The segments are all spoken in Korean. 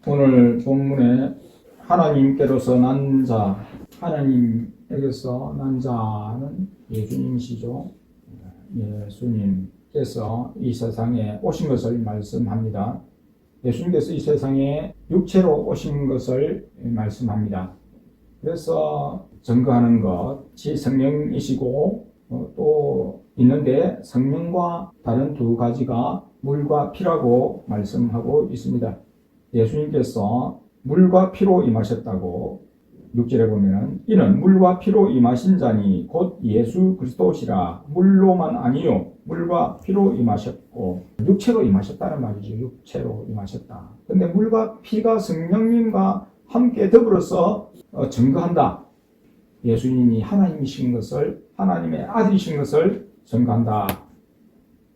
오늘 본문에 하나님께로서 난 자, 하나님에게서 난 자는 예수님이시죠. 예수님께서 이 세상에 오신 것을 말씀합니다. 예수님께서 이 세상에 육체로 오신 것을 말씀합니다. 그래서 증거하는 것이 성령이시고 또 있는데 성령과 다른 두 가지가 물과 피라고 말씀하고 있습니다. 예수님께서 물과 피로 임하셨다고 6절에 보면은 이는 물과 피로 임하신 자니 곧 예수 그리스도시라. 물로만 아니요 물과 피로 임하셨고 육체로 임하셨다는 말이죠. 육체로 임하셨다. 근데 물과 피가 성령님과 함께 더불어서 증거한다. 예수님이 하나님이신 것을, 하나님의 아들이신 것을 증거한다.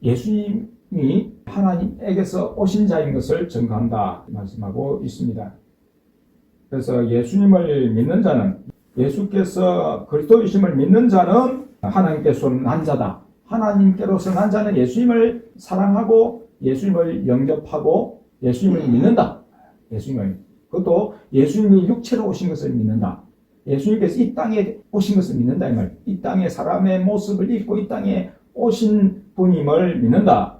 예수님이 하나님에게서 오신 자인 것을 증거한다 말씀하고 있습니다. 그래서 예수님을 믿는 자는, 예수께서 그리스도이심을 믿는 자는 하나님께서 난 자다. 하나님께로서 난 자는 예수님을 사랑하고 예수님을 영접하고 예수님을 믿는다. 예수님을. 그것도 예수님이 육체로 오신 것을 믿는다. 예수님께서 이 땅에 오신 것을 믿는다 이 말. 이 땅에 사람의 모습을 입고 이 땅에 오신 분임을 믿는다.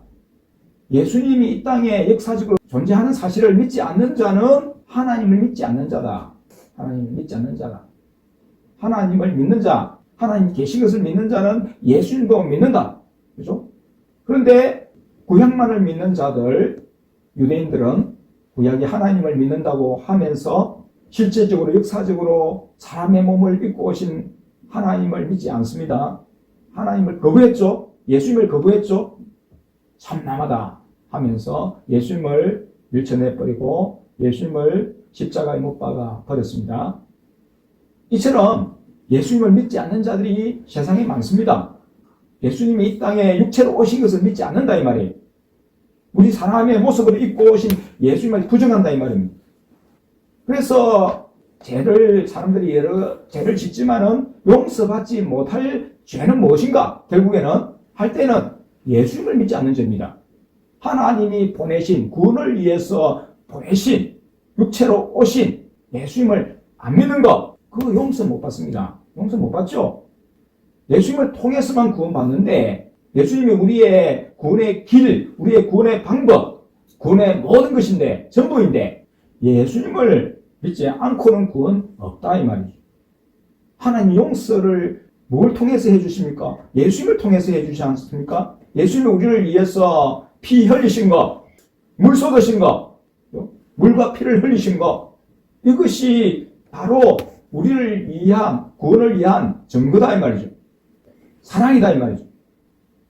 예수님이 이 땅에 역사적으로 존재하는 사실을 믿지 않는 자는 하나님을 믿지 않는 자다. 하나님을 믿지 않는 자다. 하나님을 믿는 자, 하나님 계신 것을 믿는 자는 예수님도 믿는다. 그죠? 그런데 구약만을 믿는 자들, 유대인들은 구약이 하나님을 믿는다고 하면서 실제적으로 역사적으로 사람의 몸을 입고 오신 하나님을 믿지 않습니다. 하나님을 거부했죠. 예수님을 거부했죠. 참남하다 하면서 예수님을 밀쳐내버리고 예수님을 십자가에 못 박아 버렸습니다. 이처럼 예수님을 믿지 않는 자들이 세상에 많습니다. 예수님이 이 땅에 육체로 오신 것을 믿지 않는다 이 말이에요. 우리 사람의 모습을 입고 오신 예수님을 부정한다 이 말입니다. 그래서 사람들이 여러 죄를 짓지만은 용서받지 못할 죄는 무엇인가? 결국에는 할 때는 예수님을 믿지 않는 죄입니다. 하나님이 보내신, 구원을 위해서 보내신, 육체로 오신 예수님을 안 믿는 것, 그거 용서 못 받습니다. 용서 못 받죠? 예수님을 통해서만 구원받는데, 예수님이 우리의 구원의 길, 우리의 구원의 방법, 구원의 모든 것인데, 전부인데, 예수님을 믿지 않고는 구원 없다 이 말이죠. 하나님 용서를 뭘 통해서 해주십니까? 예수님을 통해서 해주지 않습니까? 예수님이 우리를 위해서 피 흘리신 것, 물 쏟으신 것, 물과 피를 흘리신 것, 이것이 바로 우리를 위한, 구원을 위한 증거다 이 말이죠. 사랑이다 이 말이죠.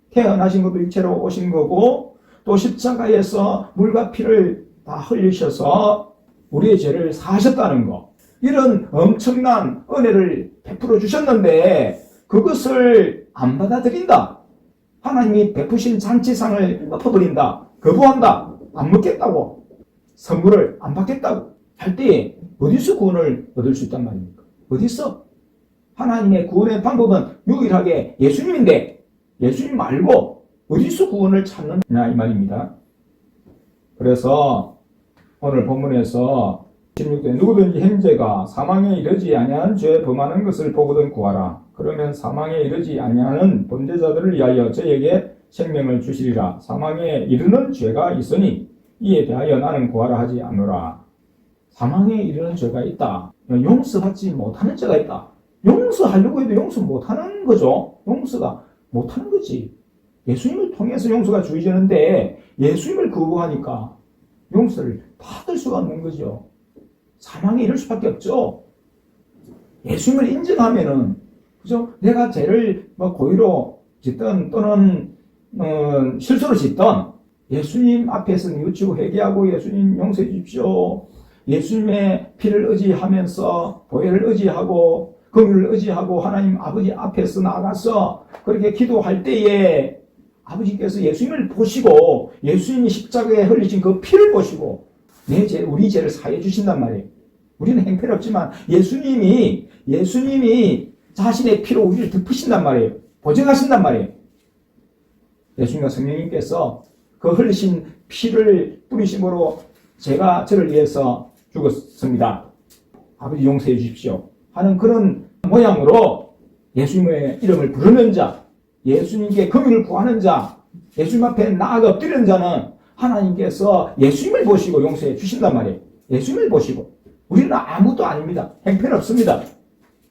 태어나신 것도 육체로 오신 거고 또 십자가에서 물과 피를 다 흘리셔서 우리의 죄를 사하셨다는 거, 이런 엄청난 은혜를 베풀어 주셨는데 그것을 안 받아들인다. 하나님이 베푸신 잔치상을 엎어버린다. 거부한다. 안 먹겠다고. 선물을 안 받겠다고 할 때 어디서 구원을 얻을 수 있단 말입니까? 어디서? 하나님의 구원의 방법은 유일하게 예수님인데 예수님 말고 어디서 구원을 찾느냐 이 말입니다. 그래서 오늘 본문에서 16절 누구든지 형제가 사망에 이르지 아니하는 죄에 범하는 것을 보거든 구하라. 그러면 사망에 이르지 아니하는 범죄자들을 위하여 저에게 생명을 주시리라. 사망에 이르는 죄가 있으니 이에 대하여 나는 구하라 하지 않노라. 사망에 이르는 죄가 있다. 용서받지 못하는 죄가 있다. 용서하려고 해도 용서 못하는 거죠. 용서가 못하는 거지. 예수님을 통해서 용서가 주어지는데 예수님을 거부하니까 용서를 받을 수가 없는 거죠. 사망에 이를 수밖에 없죠. 예수님을 인정하면은, 그죠? 내가 죄를 고의로 짓든 또는 실수로 짓든 예수님 앞에서 뉘우치고 회개하고 예수님 용서해 주십시오. 예수님의 피를 의지하면서 보혈을 의지하고 긍휼을 의지하고 하나님 아버지 앞에서 나가서 그렇게 기도할 때에 아버지께서 예수님을 보시고 예수님이 십자가에 흘리신 그 피를 보시고 내 죄, 우리 죄를 사해 주신단 말이에요. 우리는 형편없지만 예수님이 자신의 피로 우리를 덮으신단 말이에요. 보증하신단 말이에요. 예수님과 성령님께서 그 흘리신 피를 뿌리심으로 제가 저를 위해서 죽었습니다. 아버지 용서해 주십시오. 하는 그런 모양으로 예수님의 이름을 부르는 자, 예수님께 금유를 구하는 자, 예수님 앞에 나아가 엎드리는 자는 하나님께서 예수님을 보시고 용서해 주신단 말이에요. 예수님을 보시고. 우리는 아무것도 아닙니다. 형편없습니다.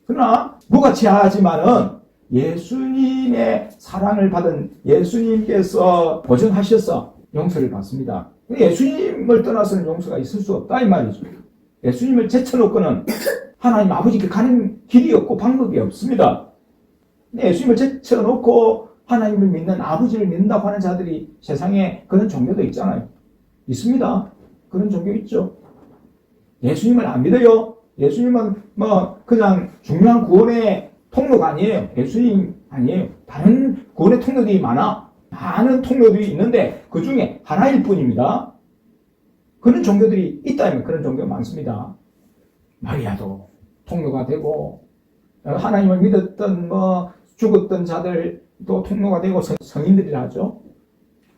그러나 무가치하지만은 예수님의 사랑을 받은 예수님께서 보증하셔서 용서를 받습니다. 예수님을 떠나서는 용서가 있을 수 없다 이 말이죠. 예수님을 제쳐놓고는 하나님 아버지께 가는 길이 없고 방법이 없습니다. 예수님을 제쳐놓고 하나님을 믿는 아버지를 믿는다고 하는 자들이 세상에 그런 종교도 있잖아요. 있습니다. 그런 종교 있죠. 예수님을 안 믿어요. 예수님은 그냥 중요한 구원의 통로가 아니에요. 예수님 아니에요. 다른 구원의 통로들이 많은 통로들이 있는데 그 중에 하나일 뿐입니다. 그런 종교들이 있다면 그런 종교가 많습니다. 마리아도 통로가 되고 하나님을 믿었던 죽었던 자들도 통로가 되고 성인들이라 하죠.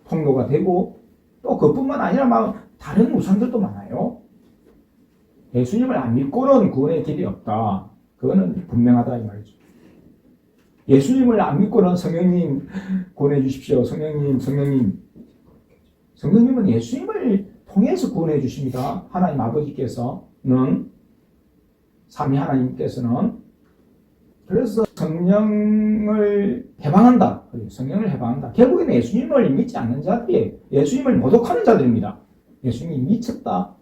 통로가 되고 또 그뿐만 아니라 다른 우상들도 많아요. 예수님을 안 믿고는 구원의 길이 없다. 그거는 분명하다 이 말이죠. 예수님을 안 믿고는 성령님 구원해 주십시오. 성령님은 예수님을 통해서 구원해 주십니다. 하나님 아버지께서는 삼위 하나님께서는 그래서 성령을 해방한다. 성령을 해방한다. 결국에는 예수님을 믿지 않는 자들이에요. 예수님을 모독하는 자들입니다. 예수님이 미쳤다.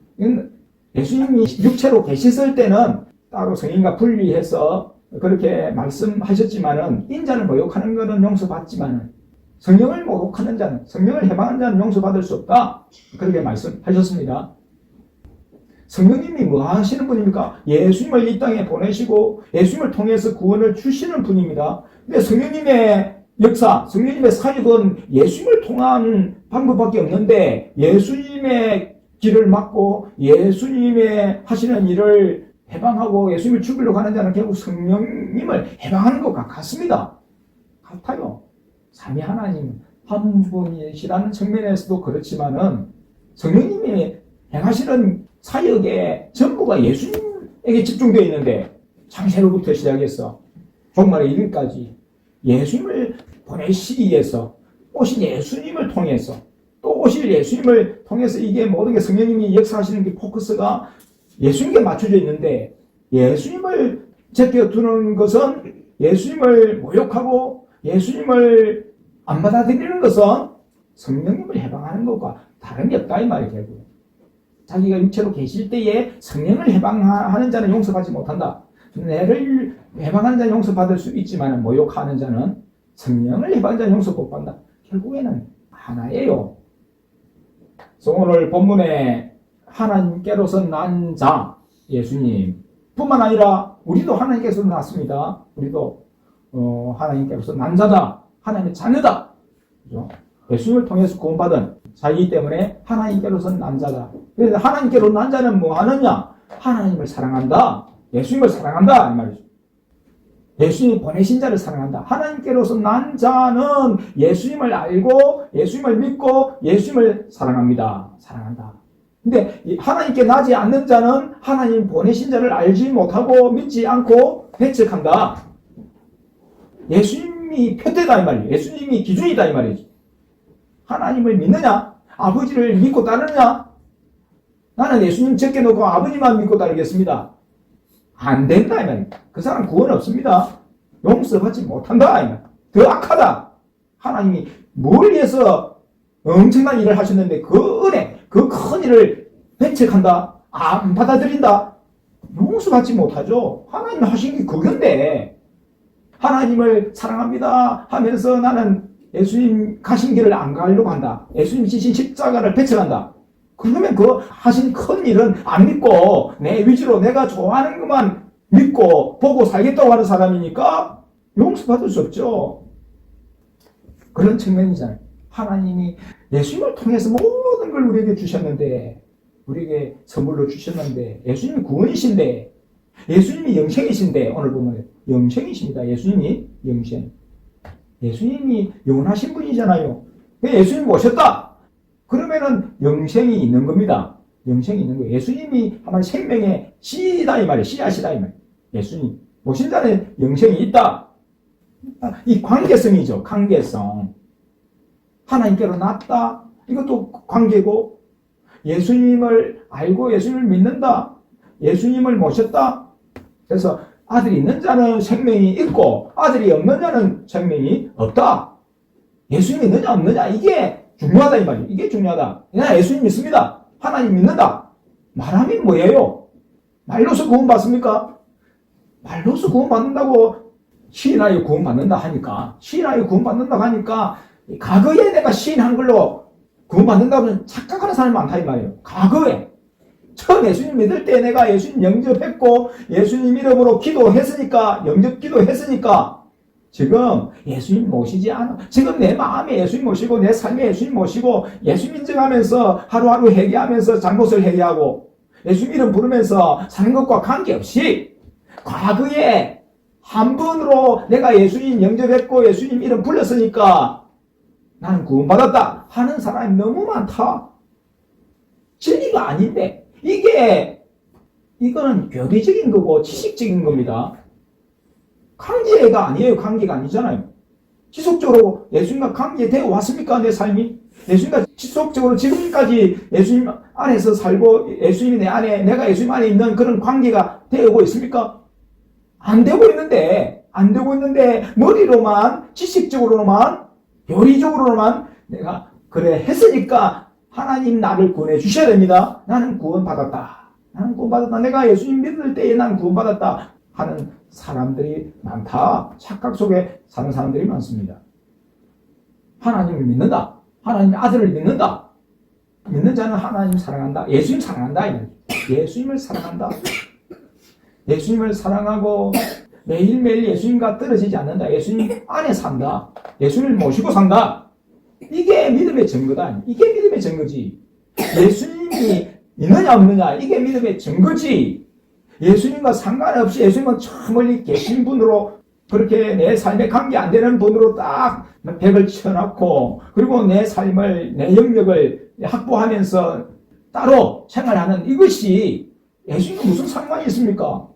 예수님이 육체로 계셨을 때는 따로 성인과 분리해서 그렇게 말씀하셨지만은 인자를 모욕하는 것은 용서받지만은 성령을 모독하는 자는, 성령을 해방하는 자는 용서받을 수 없다. 그렇게 말씀하셨습니다. 성령님이 뭐 하시는 분입니까? 예수님을 이 땅에 보내시고 예수님을 통해서 구원을 주시는 분입니다. 근데 성령님의 역사, 성령님의 사역은 예수님을 통한 방법밖에 없는데 예수님의 길을 막고 예수님의 하시는 일을 해방하고 예수님을 죽이려고 하는 자는 결국 성령님을 해방하는 것과 같습니다. 같아요. 삼위 하나님 한 분이시라는 측면에서도 그렇지만은 성령님이 행하시는 사역의 전부가 예수님에게 집중되어 있는데 창세로부터 시작해서 종말의 이르기까지 예수님을 보내시기 위해서 오신 예수님을 통해서 또 오실 예수님을 통해서 이게 모든 게 성령님이 역사하시는 게 포커스가 예수님께 맞춰져 있는데 예수님을 제껴두는 것은 예수님을 모욕하고 예수님을 안 받아들이는 것은 성령님을 해방하는 것과 다름이 없다 이 말이에요. 결국 자기가 육체로 계실 때에 성령을 해방하는 자는 용서받지 못한다. 내를 해방하는 자는 용서받을 수 있지만 모욕하는 자는 성령을 해방하는 자는 용서 못 받는다. 결국에는 하나예요. 그래서 오늘 본문에 하나님께로서 난 자 예수님 뿐만 아니라 우리도 하나님께서 났습니다. 우리도 하나님께로서 난 자다. 하나님의 자녀다. 그죠? 예수님을 통해서 구원받은 자이기 때문에 하나님께로서 난 자다. 그래서 하나님께로 난 자는 뭐 하느냐? 하나님을 사랑한다. 예수님을 사랑한다. 이 말이죠. 예수님이 보내신 자를 사랑한다. 하나님께로서 난 자는 예수님을 알고 예수님을 믿고 예수님을 사랑합니다. 사랑한다. 근데 하나님께 나지 않는 자는 하나님 보내신 자를 알지 못하고 믿지 않고 배척한다. 예수님이 표대다 이 말이에요. 예수님이 기준이다 이 말이죠. 하나님을 믿느냐? 아버지를 믿고 따르느냐? 나는 예수님 제껴놓고 아버지만 믿고 따르겠습니다. 안 된다 이 말이에요. 그 사람 구원 없습니다. 용서받지 못한다 이 말이에요. 더 악하다. 하나님이 뭘 위해서 엄청난 일을 하셨는데 그 은혜, 그 큰 일을 배척한다? 안 받아들인다? 용서받지 못하죠. 하나님 하신 게 그건데 하나님을 사랑합니다 하면서 나는 예수님 가신 길을 안 가려고 한다. 예수님 지신 십자가를 배척한다. 그러면 그 하신 큰 일은 안 믿고 내 위주로 내가 좋아하는 것만 믿고 보고 살겠다고 하는 사람이니까 용서받을 수 없죠. 그런 측면이잖아요. 하나님이 예수님을 통해서 모든 걸 우리에게 주셨는데 우리에게 선물로 주셨는데 예수님이 구원이신데 예수님이 영생이신데 오늘 보면 영생이십니다. 예수님이 영생. 예수님이 영원하신 분이잖아요. 예수님이 오셨다. 그러면은 영생이 있는 겁니다. 영생이 있는 거예요. 예수님이 한마디 생명의 씨다 이 말이에요. 씨앗이다 이 말이에요. 예수님 모신 자는 영생이 있다. 이 관계성이죠. 관계성. 하나님께로 났다. 이것도 관계고, 예수님을 알고 예수님을 믿는다. 예수님을 모셨다. 그래서 아들이 있는 자는 생명이 있고 아들이 없는 자는 생명이 없다. 예수님이 있느냐 없느냐 이게 중요하다 이 말이에요. 이게 중요하다. 그냥 예수님 믿습니다. 하나님 믿는다. 말하면 뭐예요? 말로서 구원받습니까? 말로서 구원받는다고 시인하여 구원받는다 하니까, 시인하여 구원받는다 하니까 과거에 내가 시인한 걸로 구원받는다고 착각하는 사람이 많다 이 말이에요. 과거에 처음 예수님 믿을 때 내가 예수님 영접했고 예수님 이름으로 기도했으니까, 영접 기도했으니까 지금 예수님 모시지 않아. 지금 내 마음에 예수님 모시고 내 삶에 예수님 모시고 예수님 인정하면서 하루하루 회개하면서 잘못을 회개하고 예수님 이름 부르면서 사는 것과 관계없이 과거에 한 번으로 내가 예수님 영접했고 예수님 이름 불렀으니까 나는 구원받았다 하는 사람이 너무 많다. 진리가 아닌데 이거는 교리적인 거고 지식적인 겁니다. 관계가 아니에요. 관계가 아니잖아요. 지속적으로 예수님과 관계되어 왔습니까? 내 삶이? 예수님과 지속적으로 지금까지 예수님 안에서 살고 예수님이 내 안에, 내가 예수님 안에 있는 그런 관계가 되고 있습니까? 안 되고 있는데 머리로만, 지식적으로만, 교리적으로만 내가 그래 했으니까 하나님 나를 구원해 주셔야 됩니다. 나는 구원받았다. 나는 구원받았다. 내가 예수님 믿을 때에 난 구원받았다 하는 사람들이 많다. 착각 속에 사는 사람들이 많습니다. 하나님을 믿는다. 하나님의 아들을 믿는다. 믿는 자는 하나님 사랑한다. 예수님 사랑한다. 예수님을 사랑한다. 예수님을 사랑하고 매일매일 예수님과 떨어지지 않는다. 예수님 안에 산다. 예수님을 모시고 산다. 이게 믿음의 증거다. 이게 믿음의 증거지. 예수님이 있느냐 없느냐 이게 믿음의 증거지. 예수님과 상관없이 예수님은 저 멀리 계신 분으로 그렇게 내 삶에 관계 안 되는 분으로 딱 벽을 쳐놓고 그리고 내 삶을, 내 영역을 확보하면서 따로 생활하는 이것이 예수님과 무슨 상관이 있습니까?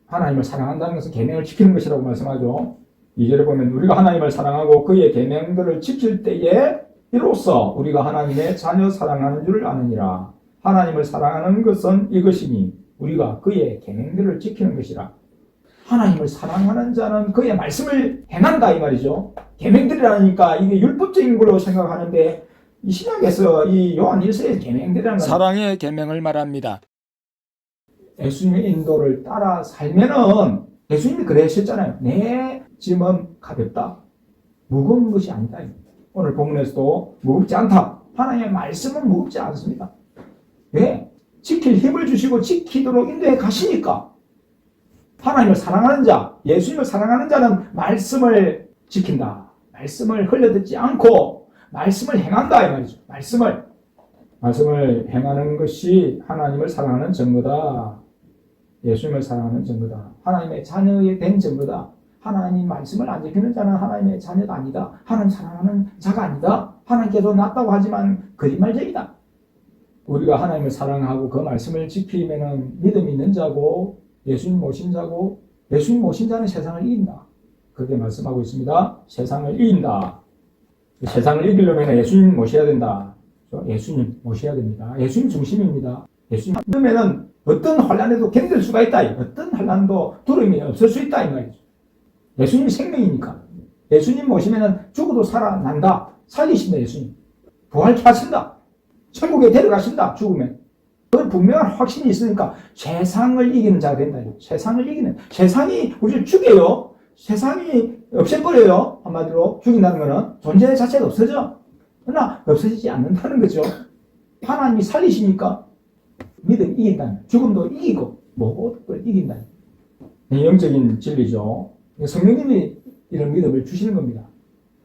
하나님을 사랑한다는 것은 계명을 지키는 것이라고 말씀하죠. 2절에 보면 우리가 하나님을 사랑하고 그의 계명들을 지킬 때에 이로써 우리가 하나님의 자녀 사랑하는 줄을 아느니라. 하나님을 사랑하는 것은 이것이니 우리가 그의 계명들을 지키는 것이라. 하나님을 사랑하는 자는 그의 말씀을 행한다 이 말이죠. 계명들이라니까 이게 율법적인 걸로 생각하는데 이 신약에서 이 요한 1서의 계명들이라는 건 사랑의 계명을 말합니다. 예수님의 인도를 따라 살면은 예수님이 그래 하셨잖아요. 내 짐은 가볍다. 무거운 것이 아니다. 오늘 본문에서도 무겁지 않다. 하나님의 말씀은 무겁지 않습니다. 왜? 지킬 힘을 주시고 지키도록 인도해 가시니까. 하나님을 사랑하는 자, 예수님을 사랑하는 자는 말씀을 지킨다. 말씀을 흘려듣지 않고 말씀을 행한다 이 말이죠. 말씀을 행하는 것이 하나님을 사랑하는 증거다. 예수님을 사랑하는 증거다. 하나님의 자녀에 된 증거다. 하나님 말씀을 안 지키는 자는 하나님의 자녀가 아니다. 하나님 사랑하는 자가 아니다. 하나님께서 낫다고 하지만 거짓말쟁이다. 우리가 하나님을 사랑하고 그 말씀을 지키면 믿음이 있는 자고 예수님 모신 자고 예수님 모신 자는 세상을 이긴다. 그렇게 말씀하고 있습니다. 세상을 이긴다. 세상을 이기려면 예수님 모셔야 된다. 예수님 모셔야 됩니다. 예수님 중심입니다. 예수님 믿으면은 어떤 환난에도 견딜 수가 있다. 어떤 환난도 두려움이 없을 수 있다 이 말이죠. 예수님이 생명이니까. 예수님 모시면은 죽어도 살아난다. 살리신다 예수님. 부활하신다. 천국에 데려가신다. 죽으면. 그건 분명한 확신이 있으니까 세상을 이기는 자가 된다. 세상을 이기는. 세상이 우리를 죽여요. 세상이 없애버려요. 한마디로 죽인다는 것은 존재 자체가 없어져. 그러나 없어지지 않는다는 거죠. 하나님이 살리시니까 믿음 이긴다는. 죽음도 이기고 모든 걸 이긴다는. 영적인 진리죠. 성령님이 이런 믿음을 주시는 겁니다.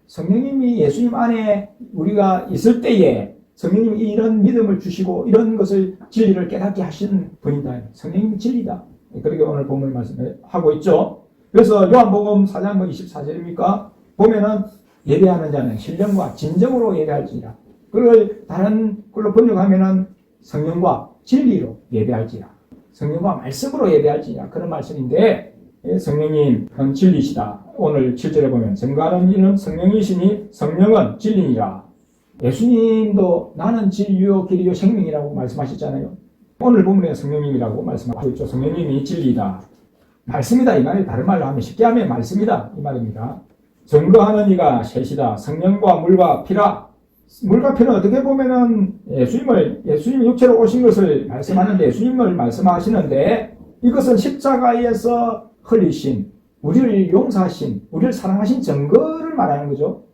성령님이 예수님 안에 우리가 있을 때에 성령님이 이런 믿음을 주시고 이런 것을 진리를 깨닫게 하시는 분이다. 성령님이 진리다. 그렇게 오늘 본문 말씀하고 있죠. 그래서 요한복음 4장 24절입니까? 보면은 예배하는 자는 신령과 진정으로 예배할지니라. 그걸 다른 걸로 번역하면은 성령과 진리로 예배할지라. 성령과 말씀으로 예배할지라. 그런 말씀인데 성령님은 진리시다. 오늘 7절에 보면 증거하는 이는 성령이시니 성령은 진리니라. 예수님도 나는 진리요 길이요 생명이라고 말씀하셨잖아요. 오늘 본문에 성령님이라고 말씀하고 있죠. 성령님이 진리다. 말씀이다 이 말이 다른 말로 하면 쉽게 하면 말씀이다 이 말입니다. 증거하는 이가 셋이다. 성령과 물과 피라. 물과 피는 어떻게 보면은 예수님이 육체로 오신 것을 말씀하는데 예수님을 말씀하시는데 이것은 십자가에서 흘리신 우리를 용서하신 우리를 사랑하신 증거를 말하는 거죠.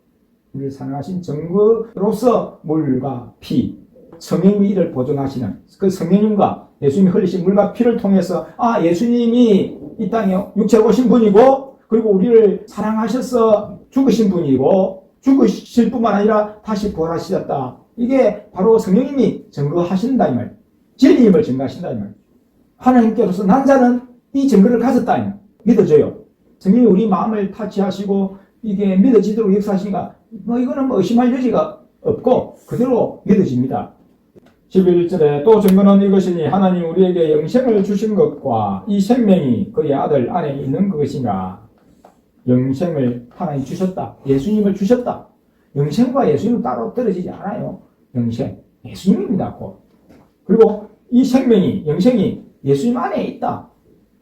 우리를 사랑하신 증거로서 물과 피 성령님이 이를 보존하시는 그 성령님과 예수님이 흘리신 물과 피를 통해서 예수님이 이 땅에 육체로 오신 분이고 그리고 우리를 사랑하셔서 죽으신 분이고 죽으실 뿐만 아니라 다시 부활하셨다. 이게 바로 성령님이 증거하신다 이 말. 진리임을 증거하신다 이 말. 하나님께로서 난 자는 이 증거를 가졌다 이 말. 믿어져요. 성령이 우리 마음을 타치하시고 이게 믿어지도록 역사하시니까 이거는 의심할 여지가 없고 그대로 믿어집니다. 11절에 또 증거는 이것이니 하나님 우리에게 영생을 주신 것과 이 생명이 그의 아들 안에 있는 것이니라. 영생을 하나님 주셨다. 예수님을 주셨다. 영생과 예수님은 따로 떨어지지 않아요. 영생, 예수님입니다. 그리고 이 생명이, 영생이 예수님 안에 있다.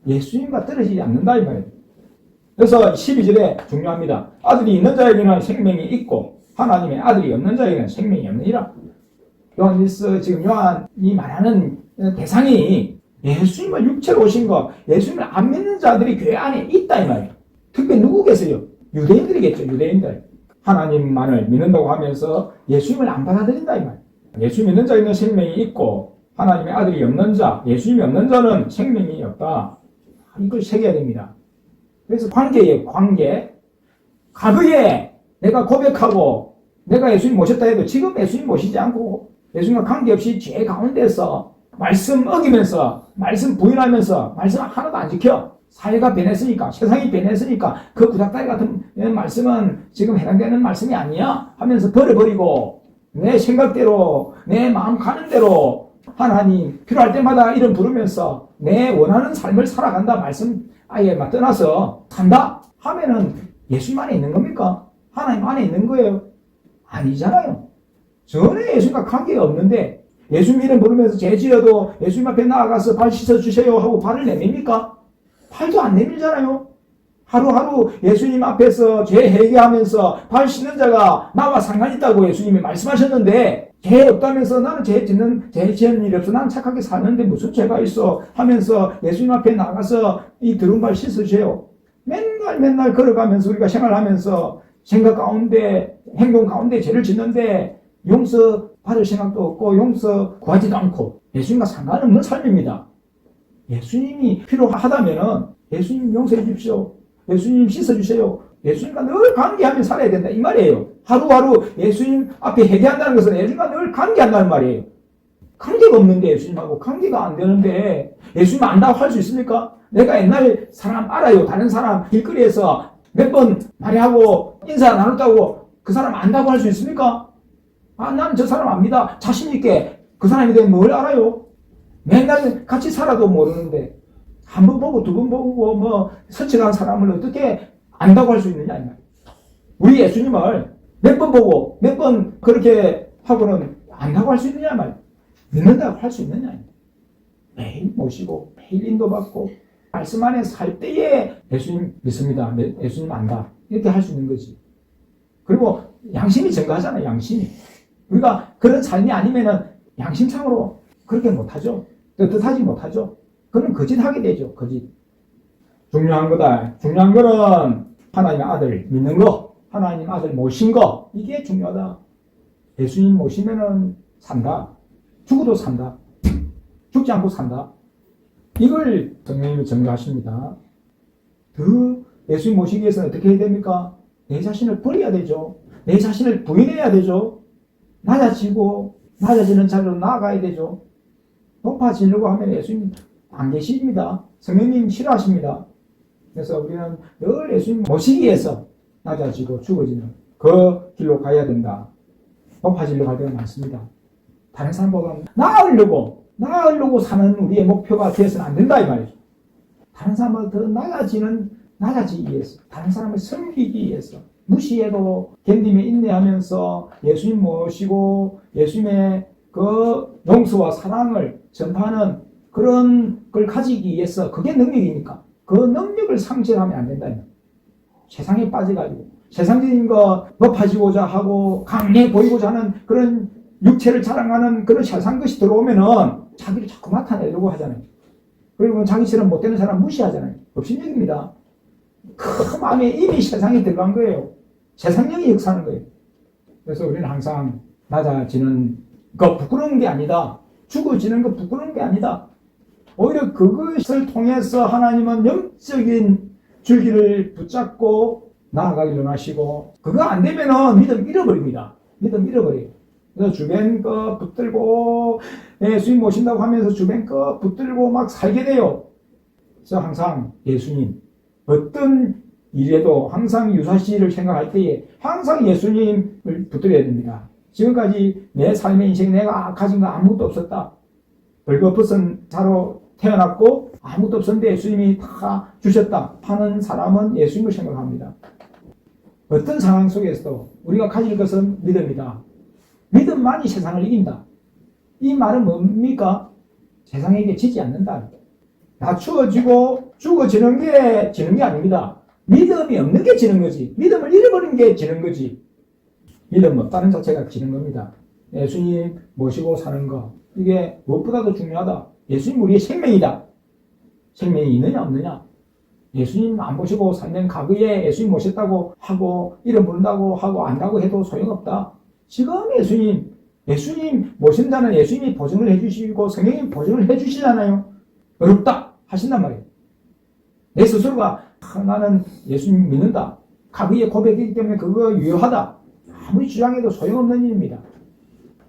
예수님과 떨어지지 않는다 이 말이에요. 그래서 12절에 중요합니다. 아들이 있는 자에게는 생명이 있고 하나님의 아들이 없는 자에게는 생명이 없느니라. 요한일서 지금 요한이 말하는 대상이 예수님을 육체로 오신 거, 예수님을 안 믿는 자들이 교회 안에 있다 이 말이에요. 특별히 누구겠어요? 유대인들이겠죠. 유대인들. 하나님만을 믿는다고 하면서 예수님을 안 받아들인다 이 말이에요. 예수 믿는 자에는 생명이 있고 하나님의 아들이 없는 자, 예수님이 없는 자는 생명이 없다. 이걸 새겨야 됩니다. 그래서 관계예요. 관계. 과거에 내가 고백하고 내가 예수님 모셨다 해도 지금 예수님 모시지 않고 예수님과 관계없이 죄 가운데서 말씀 어기면서 말씀 부인하면서 말씀 하나도 안 지켜. 사회가 변했으니까 세상이 변했으니까 그 구닥다리 같은 말씀은 지금 해당되는 말씀이 아니야 하면서 버려버리고 내 생각대로 내 마음 가는 대로 하나님 필요할 때마다 이름 부르면서 내 원하는 삶을 살아간다 말씀 아예 떠나서 산다 하면은 예수님 안에 있는 겁니까? 하나님 안에 있는 거예요? 아니잖아요. 전에 예수님과 관계가 없는데 예수님 이름 부르면서 죄 지어도 예수님 앞에 나아가서 발 씻어주세요 하고 발을 내밉니까? 팔도 안 내밀잖아요. 하루하루 예수님 앞에서 죄 회개하면서 발 씻는 자가 나와 상관이 있다고 예수님이 말씀하셨는데 죄 없다면서 나는 죄 지은 일 없어. 나는 착하게 사는데 무슨 죄가 있어 하면서 예수님 앞에 나가서 이 더러운 발 씻어주세요. 맨날 걸어가면서 우리가 생활하면서 생각 가운데 행동 가운데 죄를 짓는데 용서 받을 생각도 없고 용서 구하지도 않고 예수님과 상관없는 삶입니다. 예수님이 필요하다면은 예수님 용서해 주십시오. 예수님 씻어주세요. 예수님과 늘 관계하며 살아야 된다 이 말이에요. 하루하루 예수님 앞에 회개한다는 것은 예수님과 늘 관계한다는 말이에요. 관계가 없는데 예수님하고 관계가 안 되는데 예수님 안다고 할 수 있습니까? 내가 옛날 사람 알아요. 다른 사람 길거리에서 몇 번 말하고 인사 나눴다고 그 사람 안다고 할 수 있습니까? 나는 저 사람 압니다. 자신 있게 그 사람에 대해 뭘 알아요? 맨날 같이 살아도 모르는데 한 번 보고 두 번 보고 스쳐간 사람을 어떻게 안다고 할 수 있느냐 이 말이에요. 우리 예수님을 몇 번 보고 몇 번 그렇게 하고는 안다고 할 수 있느냐 말이에요. 믿는다고 할 수 있느냐. 매일 모시고 매일 인도받고 말씀 안에 살 때에 예수님 믿습니다. 예수님 안다. 이렇게 할 수 있는 거지. 그리고 양심이 증거하잖아요. 양심이. 우리가 그런 삶이 아니면은 양심상으로 그렇게 못하죠. 뜻하지 못하죠. 그건 거짓하게 되죠. 거짓. 중요한 거다. 중요한 거는 하나님의 아들 믿는 거, 하나님 아들 모신 거, 이게 중요하다. 예수님 모시면은 산다. 죽어도 산다. 죽지 않고 산다. 이걸 성령님이 증거하십니다. 예수님 모시기 위해서는 어떻게 해야 됩니까? 내 자신을 버려야 되죠. 내 자신을 부인해야 되죠. 낮아지는 자리로 나아가야 되죠. 높아지려고 하면 예수님 안 계십니다. 성령님 싫어하십니다. 그래서 우리는 늘 예수님 모시기 위해서 낮아지고 죽어지는 그 길로 가야 된다. 높아지려고 할 때가 많습니다. 다른 사람보다 나으려고 사는 우리의 목표가 되어서는 안 된다 이 말이죠. 다른 사람보다 더 낮아지기 위해서, 다른 사람을 섬기기 위해서, 무시해도 견디며 인내하면서 예수님 모시고 예수님의 그 용서와 사랑을 전파하는 그런 걸 가지기 위해서, 그게 능력이니까 그 능력을 상실하면 안 된다. 세상에 빠져가지고 세상적인 거 높아지고자 하고 강해 보이고자 하는 그런 육체를 자랑하는 그런 세상 것이 들어오면은 자기를 자꾸 나타내려고 하잖아요. 그리고 자기처럼 못되는 사람 무시하잖아요. 업신여깁니다. 그 마음에 이미 세상이 들어간 거예요. 세상령이 역사하는 거예요. 그래서 우리는 항상 낮아지는 거 부끄러운 게 아니다. 죽어지는 거 부끄러운 게 아니다. 오히려 그것을 통해서 하나님은 영적인 줄기를 붙잡고 나아가기를 원하시고, 그거 안 되면은 믿음 잃어버립니다. 믿음 잃어버려요. 그래서 주변 거 붙들고 예수님 모신다고 하면서 주변 거 붙들고 막 살게 돼요. 그래서 항상 예수님, 어떤 일에도 항상 유사시를 생각할 때에 항상 예수님을 붙들어야 됩니다. 지금까지 내 삶의 인생에 내가 가진 거 아무것도 없었다. 벌거벗은 자로 태어났고 아무것도 없었는데 예수님이 다 주셨다 하는 사람은 예수님을 생각합니다. 어떤 상황 속에서도 우리가 가질 것은 믿음이다. 믿음만이 세상을 이긴다. 이 말은 뭡니까? 세상에게 지지 않는다. 낮추어지고 죽어지는 게 지는 게 아닙니다. 믿음이 없는 게 지는 거지. 믿음을 잃어버린 게 지는 거지. 믿음 없다는 자체가 지는 겁니다. 예수님 모시고 사는 거, 이게 무엇보다도 중요하다. 예수님 우리의 생명이다. 생명이 있느냐 없느냐. 예수님 안 모시고 살면 과거에 예수님 모셨다고 하고 이름 부른다고 하고 안다고 해도 소용없다. 지금 예수님 모신 자는 예수님이 보증을 해주시고 성령님 보증을 해주시잖아요. 어렵다 하신단 말이에요. 내 스스로가 나는 예수님 믿는다. 과거의 고백이기 때문에 그거 유효하다. 아무리 주장해도 소용없는 일입니다.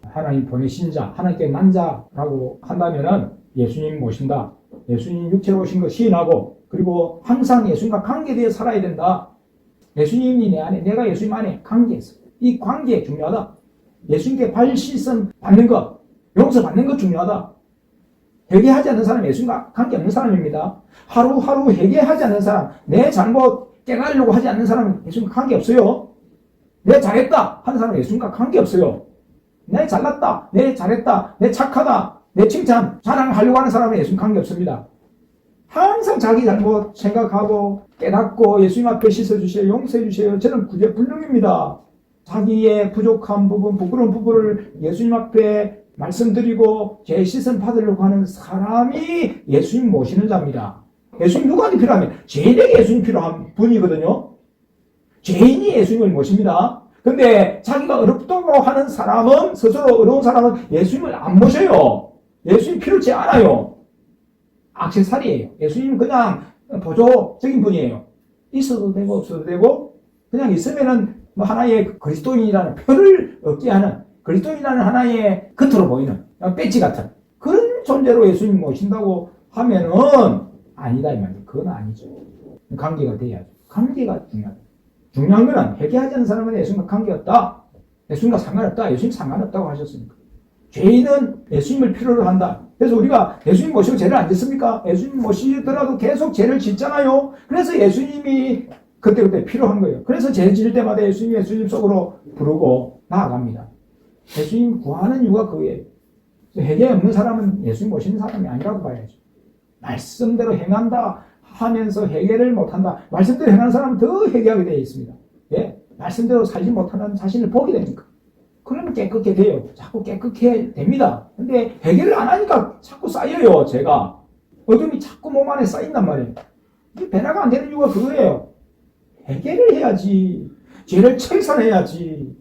하나님 보내신 자, 하나님께 난 자라고 한다면은 예수님 모신다. 예수님 육체로 오신 거 시인하고, 그리고 항상 예수님과 관계되어 살아야 된다. 예수님이 내 안에, 내가 예수님 안에 관계에서. 이 관계 중요하다. 예수님께 발 씻음 받는 것, 용서 받는 것 중요하다. 회개하지 않는 사람은 예수님과 관계없는 사람입니다. 하루하루 회개하지 않는 사람, 내 잘못 깨달으려고 하지 않는 사람은 예수님과 관계없어요. 내 잘했다 하는 사람은 예수님과 관계없어요. 내 잘났다, 내 잘했다, 내 착하다, 내 칭찬, 자랑하려고 하는 사람은 예수님 관계없습니다. 항상 자기 잘못 생각하고 깨닫고 예수님 앞에 씻어주세요, 용서해주세요. 저는 구제불능입니다. 자기의 부족한 부분, 부끄러운 부분을 예수님 앞에 말씀드리고 제 시선 받으려고 하는 사람이 예수님 모시는 자입니다. 예수님 누구한테 필요하면 죄인에게 예수님 필요한 분이거든요. 죄인이 예수님을 모십니다. 근데 자기가 어렵다고 하는 사람은, 스스로 어려운 사람은 예수님을 안 모셔요. 예수님 필요치 않아요. 액세서리예요. 예수님은 그냥 보조적인 분이에요. 있어도 되고 없어도 되고, 그냥 있으면은 뭐 하나의 그리스도인이라는 표를 얻게 하는, 그리스도인이라는 하나의 겉으로 보이는 배지 같은 그런 존재로 예수님 모신다고 하면은 아니다 이 말이에요. 그건 아니죠. 관계가 돼야죠. 관계가 중요하다. 중요한 거는 회개하지 않는 사람은 예수님과 관계없다. 예수님과 상관없다. 예수님 상관없다고 하셨으니까. 죄인은 예수님을 필요로 한다. 그래서 우리가 예수님 모시고 죄를 안 짓습니까? 예수님 모시더라도 계속 죄를 짓잖아요. 그래서 예수님이 그때그때 필요한 거예요. 그래서 죄 지을 때마다 예수님 속으로 부르고 나아갑니다. 예수님 구하는 이유가 그거예요. 회개 없는 사람은 예수님 모시는 사람이 아니라고 봐야죠. 말씀대로 행한다 하면서 회개를 못한다. 말씀대로 행하는 사람은 더 회개하게 되어 있습니다. 예? 말씀대로 살지 못하는 자신을 보게 되니까. 그러면 깨끗게 돼요. 자꾸 깨끗해 됩니다. 근데 회개를 안 하니까 자꾸 쌓여요, 죄가. 어둠이 자꾸 몸 안에 쌓인단 말이에요. 이게 변화가 안 되는 이유가 그거예요. 회개를 해야지. 죄를 청산해야지.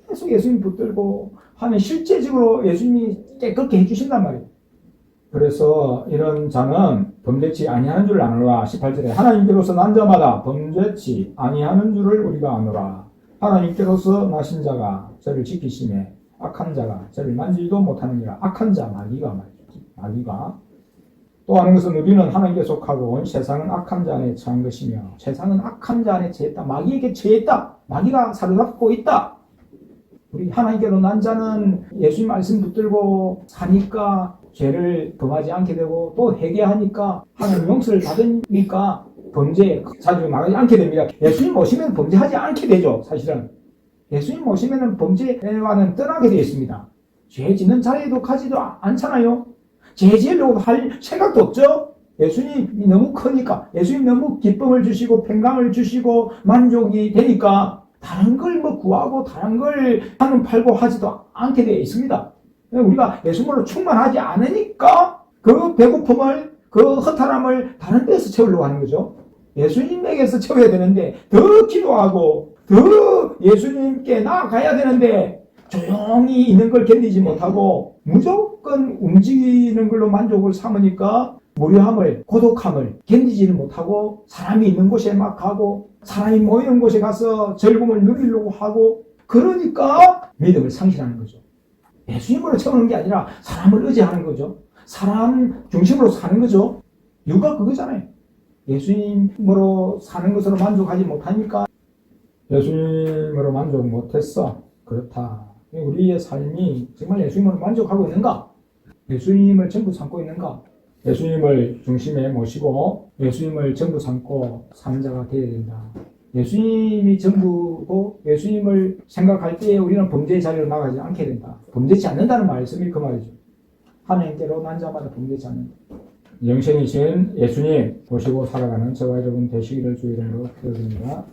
계속 예수님 붙들고 하면 실제적으로 예수님이 깨끗게 해주신단 말이에요. 그래서 이런 자는 범죄치 아니하는 줄 아노라. 18절에 하나님께로서 난 자마다 범죄치 아니하는 줄을 우리가 아노라. 하나님께로서 나신 자가 저를 지키시매 악한 자가 저를 만지지도 못하느니라. 악한 자, 마귀가 말이죠. 마귀가. 또 아는 것은 우리는 하나님께 속하고 온 세상은 악한 자 안에 처한 것이며 세상은 악한 자 안에 처했다. 마귀에게 처했다. 마귀가 사로잡고 있다. 우리 하나님께로 난 자는 예수님 말씀 붙들고 사니까 죄를 범하지 않게 되고 또 회개하니까 하나님 용서를 받으니까 범죄에 자주 나가지 않게 됩니다. 예수님 모시면 범죄하지 않게 되죠. 사실은 예수님 모시면 범죄와는 떠나게 되어 있습니다. 죄 짓는 자리에도 가지도 않잖아요. 죄 지으려고 할 생각도 없죠. 예수님이 너무 크니까, 예수님 너무 기쁨을 주시고 평강을 주시고 만족이 되니까 다른 걸 뭐 구하고 다른 걸 하는 팔고 하지도 않게 되어 있습니다. 우리가 예수님으로 충만하지 않으니까 그 배고픔을, 그 허탈함을 다른 데서 채우려고 하는 거죠. 예수님에게서 채워야 되는데 더 기도하고 더 예수님께 나아가야 되는데 조용히 있는 걸 견디지 못하고 무조건 움직이는 걸로 만족을 삼으니까 무료함을, 고독함을 견디지를 못하고 사람이 있는 곳에 막 가고 사람이 모이는 곳에 가서 즐거움을 누리려고 하고 그러니까 믿음을 상실하는 거죠. 예수님으로 채우는 게 아니라 사람을 의지하는 거죠. 사람 중심으로 사는 거죠. 이유가 그거잖아요. 예수님으로 사는 것으로 만족하지 못하니까 예수님으로 만족 못했어. 그렇다. 우리의 삶이 정말 예수님으로 만족하고 있는가? 예수님을 전부 삼고 있는가? 예수님을 중심에 모시고 예수님을 전부 삼고 사는 자가 되어야 된다. 예수님이 전부고 예수님을 생각할 때에 우리는 범죄의 자리로 나가지 않게 된다. 범죄치 않는다는 말씀이 그 말이죠. 하나님께로 난 자마다 범죄치 않는다. 영생이신 예수님 모시고 살아가는 저와 여러분 되시기를 주의 이름으로 기도드립니다.